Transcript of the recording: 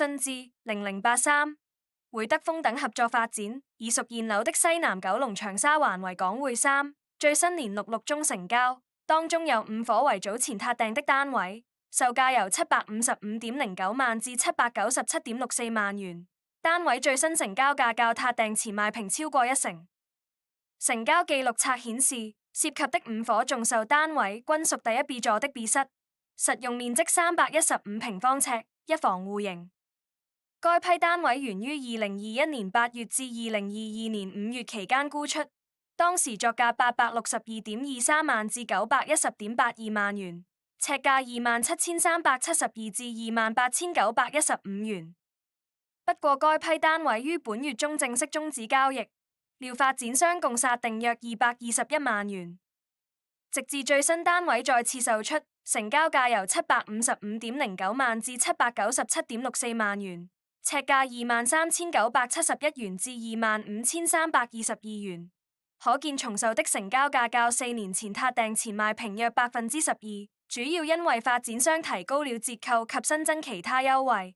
信置0083、會德豐等合作發展，已屬現樓的西南九龍長沙灣維港匯3最新連66宗成交，當中有5伙為早前撻訂的單位，售價由755.09萬至797.64萬元。單位最新成交價較撻訂前賣平超過1成。成交記錄冊顯示，涉及的5伙仲售單位均屬第一 B 座的 B 室，實用面積315平方尺，一房戶型。該批單位源於2021年8月至2022年5月期間估出，當時作價862.23萬至910.82萬元，尺價27,372至28,915元。不過該批單位於本月中正式終止交易，廖發展商共殺定約221萬元。直至最新單位再次售出，成交價由755.09萬至797.64萬元。尺價23,971元至25,322元，可見重售的成交價較4年前撻訂前賣平約12%，主要因為發展商提高了折扣及新增其他優惠。